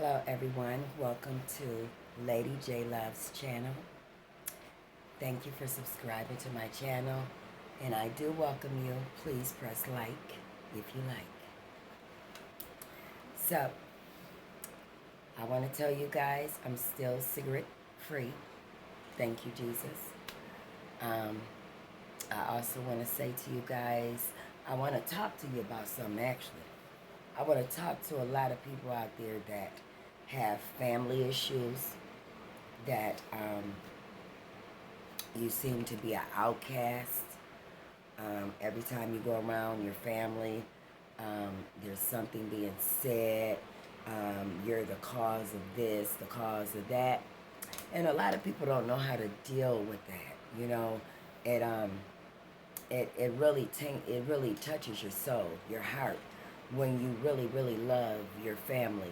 Hello everyone, welcome to Lady J Love's channel. Thank you for subscribing to my channel, and I do welcome you. Please press like if you like. So, I want to tell you guys I'm still cigarette free. Thank you, Jesus. Um, I also want to say to you guys, I want to talk to you about something actually. I want to talk to a lot of people out there that have family issues, that you seem to be an outcast. Every time you go around your family, there's something being said. You're the cause of this, the cause of that. And a lot of people don't know how to deal with that. You know, it it really touches your soul, your heart, when you really love your family,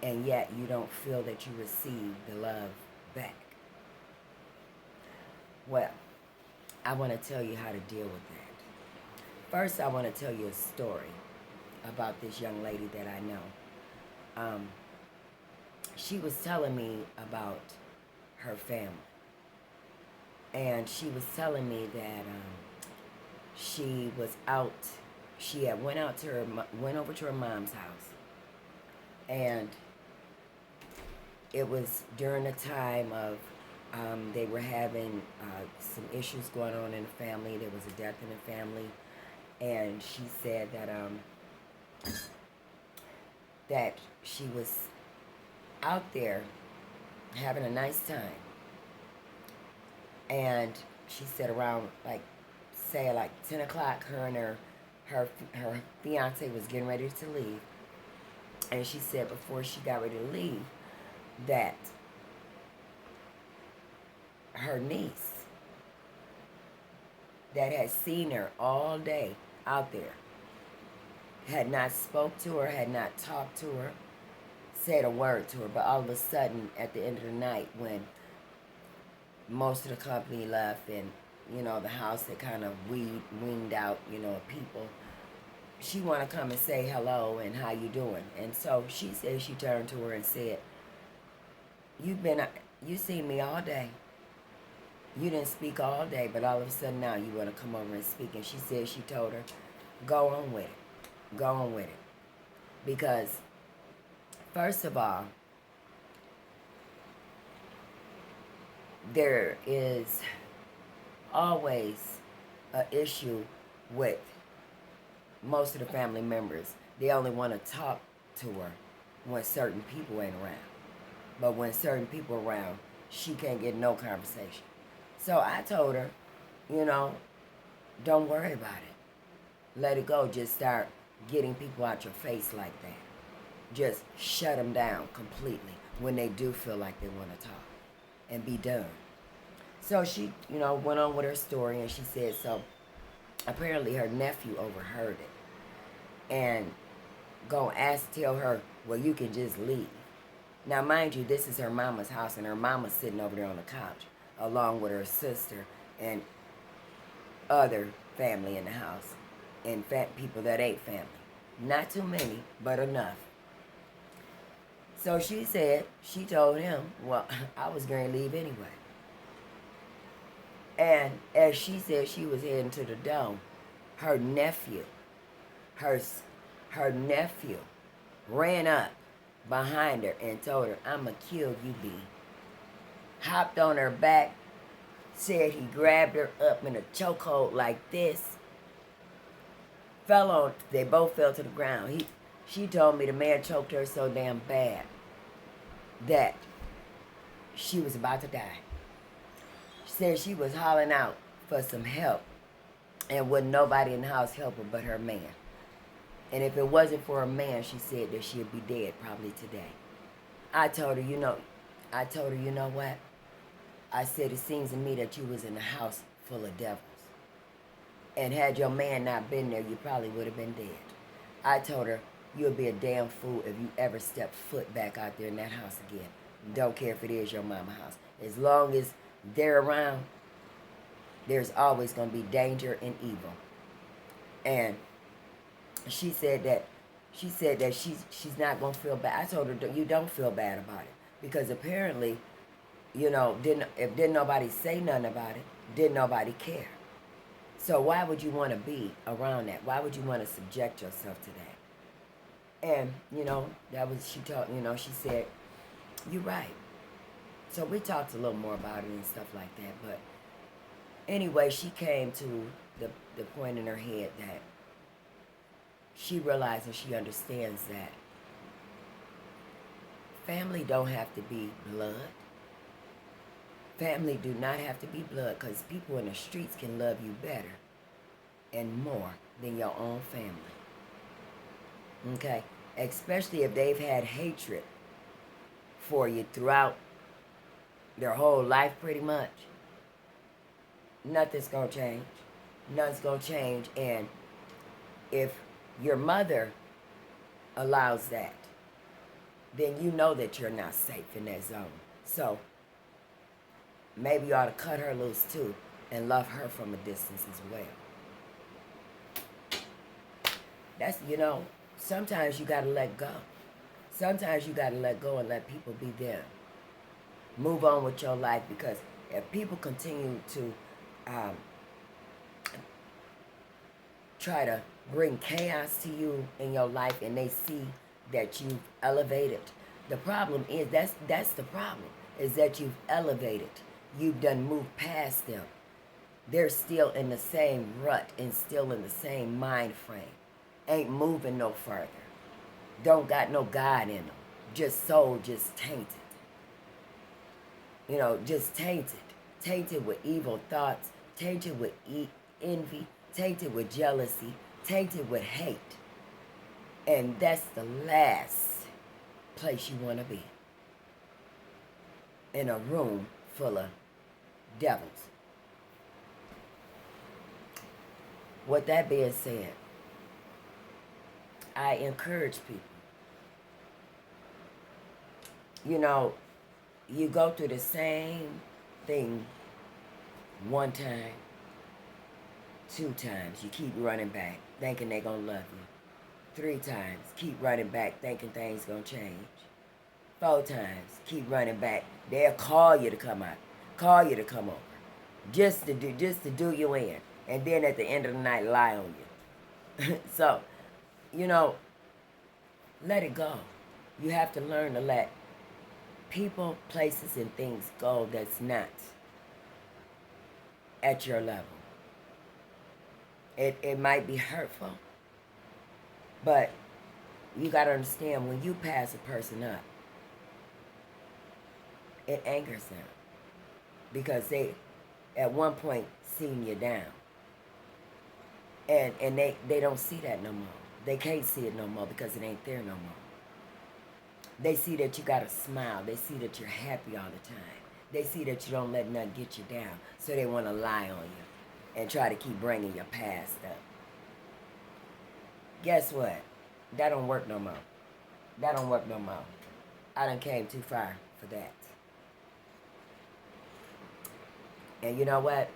and yet you don't feel that you receive the love back. Well, I want to tell you how to deal with that. First, I want to tell you a story about this young lady that I know. She was telling me about her family, and she was telling me that she was out. She had went over to her mom's house, and it was during the time of they were having some issues going on in the family. There was a death in the family, and she said that she was out there having a nice time, and she said around like 10 o'clock, her and her fiance was getting ready to leave, and she said before she got ready to leave that her niece that had seen her all day out there had not spoke to her, had not talked to her, said a word to her, but all of a sudden at the end of the night, when most of the company left and the house had kind of weaned out people, she wanted to come and say hello and how you doing. And so she said, she turned to her and said, you seen me all day. You didn't speak all day, but all of a sudden now you want to come over and speak. And she said, she told her, go on with it. Go on with it. Because, first of all, there is always an issue with most of the family members. They only want to talk to her when certain people ain't around. But when certain people are around, she can't get no conversation. So I told her, don't worry about it. Let it go. Just start getting people out your face like that. Just shut them down completely when they do feel like they want to talk, and be done. So she, went on with her story, and she said, so apparently her nephew overheard it and tell her, well, you can just leave. Now, mind you, this is her mama's house, and her mama's sitting over there on the couch along with her sister and other family in the house, and people that ain't family. Not too many, but enough. So she said, she told him, well, I was going to leave anyway. And as she said she was heading to the dome, her nephew ran up behind her and told her, I'ma kill you, B. Hopped on her back, said he grabbed her up in a chokehold like this. They both fell to the ground. She told me the man choked her so damn bad that she was about to die. She said she was hollering out for some help, and wouldn't nobody in the house help her but her man. And if it wasn't for her man, she said that she'd be dead probably today. I told her, you know what? I said, it seems to me that you was in a house full of devils. And had your man not been there, you probably would have been dead. I told her, you'll be a damn fool if you ever step foot back out there in that house again. Don't care if it is your mama house. As long as they're around, there's always going to be danger and evil. And she said that She said that she's not gonna feel bad. I told her you don't feel bad about it because apparently, didn't nobody say nothing about it, didn't nobody care. So why would you want to be around that? Why would you want to subject yourself to that? And that was she told she said, "You're right." So we talked a little more about it and stuff like that. But anyway, she came to the point in her head that she realized and she understands that family don't have to be blood. Family do not have to be blood because people in the streets can love you better and more than your own family. Okay? Especially if they've had hatred for you throughout their whole life pretty much. Nothing's going to change. Nothing's going to change. And if your mother allows that, then you know that you're not safe in that zone. So maybe you ought to cut her loose too and love her from a distance as well. That's, sometimes you got to let go. Sometimes you got to let go and let people be them. Move on with your life, because if people continue to try to bring chaos to you in your life and they see that you've elevated, the problem is that's the problem, is that you've elevated. You've done moved past them. They're still in the same rut and still in the same mind frame. Ain't moving no further. Don't got no God in them. Just soul, just tainted. Just tainted. Tainted with evil thoughts. Tainted with envy. Tainted with jealousy. Tainted with hate. And that's the last place you want to be. In a room full of devils. With that being said, I encourage people. You go through the same thing one time, 2 times, you keep running back, thinking they're going to love you. 3 times, keep running back, thinking things going to change. 4 times, keep running back. They'll call you to come out, call you to come over, just to do you in. And then at the end of the night, lie on you. So, let it go. You have to learn to let people, places, and things go that's not at your level. It might be hurtful, but you got to understand, when you pass a person up, it angers them because they at one point seen you down, and they don't see that no more. They can't see it no more because it ain't there no more. They see that you got a smile. They see that you're happy all the time. They see that you don't let nothing get you down. So they want to lie on you and try to keep bringing your past up. Guess what? That don't work no more. That don't work no more. I done came too far for that. And you know what?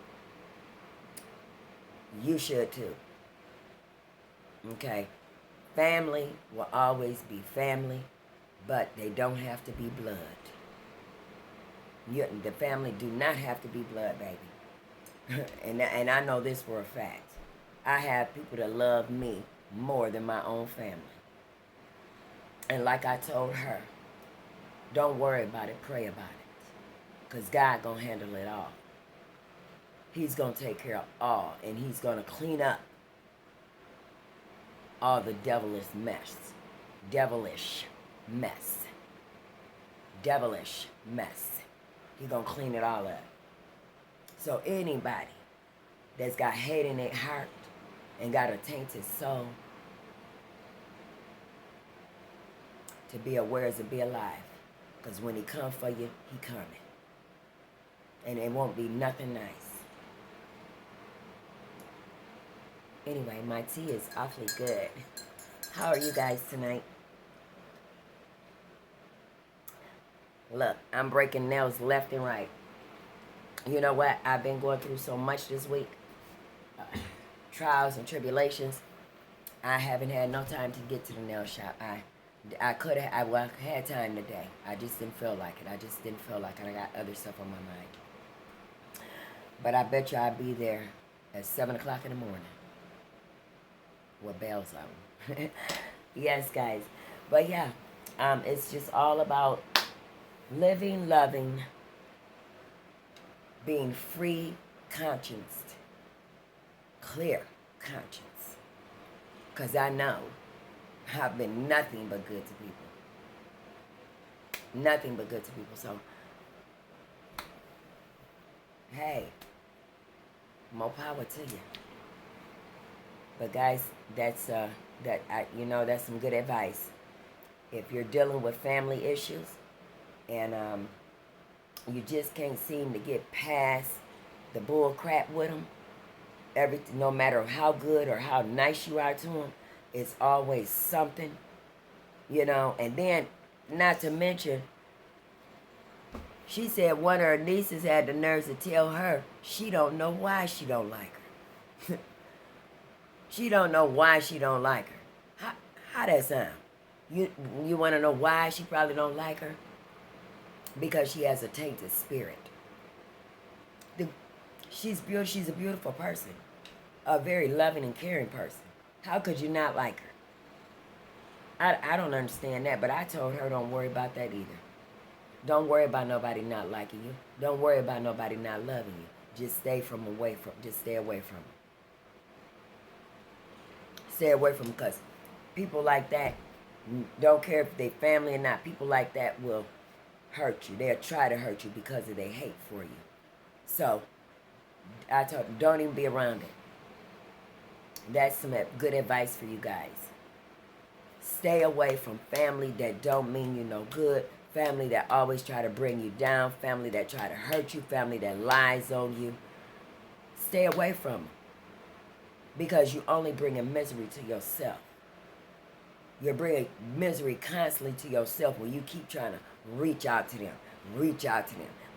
You should too. Okay? Family will always be family, but they don't have to be blood. The family do not have to be blood, baby. and I know this for a fact. I have people that love me more than my own family. And like I told her, don't worry about it, pray about it. Because God gonna handle it all. He's gonna take care of all, and he's gonna clean up all the devilish mess. Devilish mess. Devilish mess. He's gonna clean it all up. So anybody that's got hate in their heart and got a tainted soul, to be aware is to be alive. Because when he come for you, he coming. And it won't be nothing nice. Anyway, my tea is awfully good. How are you guys tonight? Look, I'm breaking nails left and right. You know what? I've been going through so much this week. Trials and tribulations. I haven't had no time to get to the nail shop. I could have, I had time today. I just didn't feel like it. I just didn't feel like it. I got other stuff on my mind. But I bet you I'll be there at 7 o'clock in the morning with bells on. Yes, guys. But yeah, it's just all about living, loving, being free conscienced, clear conscience. Because I know I've been nothing but good to people. Nothing but good to people. So, hey, more power to you. But guys, that's that's some good advice. If you're dealing with family issues and you just can't seem to get past the bull crap with them, no matter how good or how nice you are to them, it's always something, And then, not to mention, she said one of her nieces had the nerves to tell her she don't know why she don't like her. She don't know why she don't like her. How that sound? You want to know why she probably don't like her? Because she has a tainted spirit. She's beautiful. She's a beautiful person. A very loving and caring person. How could you not like her? I don't understand that, but I told her don't worry about that either. Don't worry about nobody not liking you. Don't worry about nobody not loving you. Just stay away from them. Stay away from them, because people like that, don't care if they family or not, people like that will hurt you. They'll try to hurt you because of their hate for you. So, I told her, don't even be around it. That's some good advice for you guys. Stay away from family that don't mean you no good, family that always try to bring you down, family that try to hurt you, family that lies on you. Stay away from them, because you only bringing misery to yourself. You're bringing misery constantly to yourself when you keep trying to reach out to them.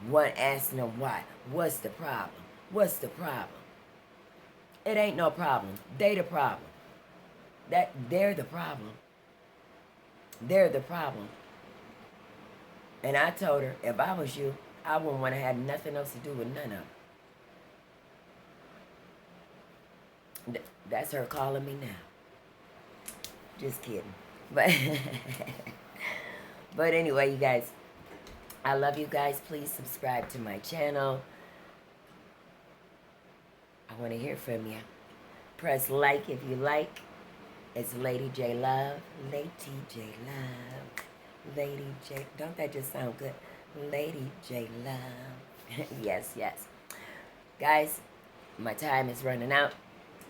One asking them why. What's the problem? What's the problem? It ain't no problem. They the problem. They're the problem. They're the problem. And I told her, if I was you, I wouldn't want to have nothing else to do with none of them. That's her calling me now. Just kidding. But but anyway, you guys, I love you guys. Please subscribe to my channel. I want to hear from you. Press like if you like. It's Lady J Love. Lady J Love. Lady J. Don't that just sound good? Lady J Love. Yes, yes. Guys, my time is running out.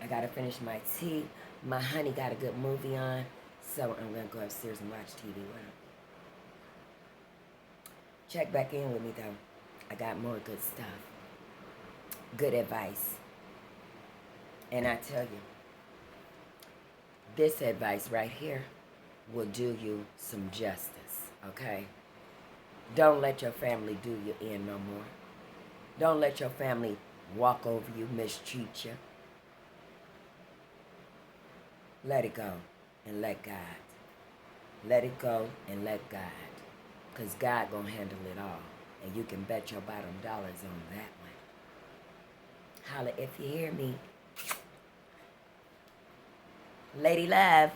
I got to finish my tea. My honey got a good movie on. So I'm going to go upstairs and watch TV with him. Check back in with me, though. I got more good stuff. Good advice. And I tell you, this advice right here will do you some justice, okay? Don't let your family do you in no more. Don't let your family walk over you, mistreat you. Let it go and let God. Let it go and let God. Because God gonna handle it all. And you can bet your bottom dollars on that one. Holla if you hear me. Lady Love.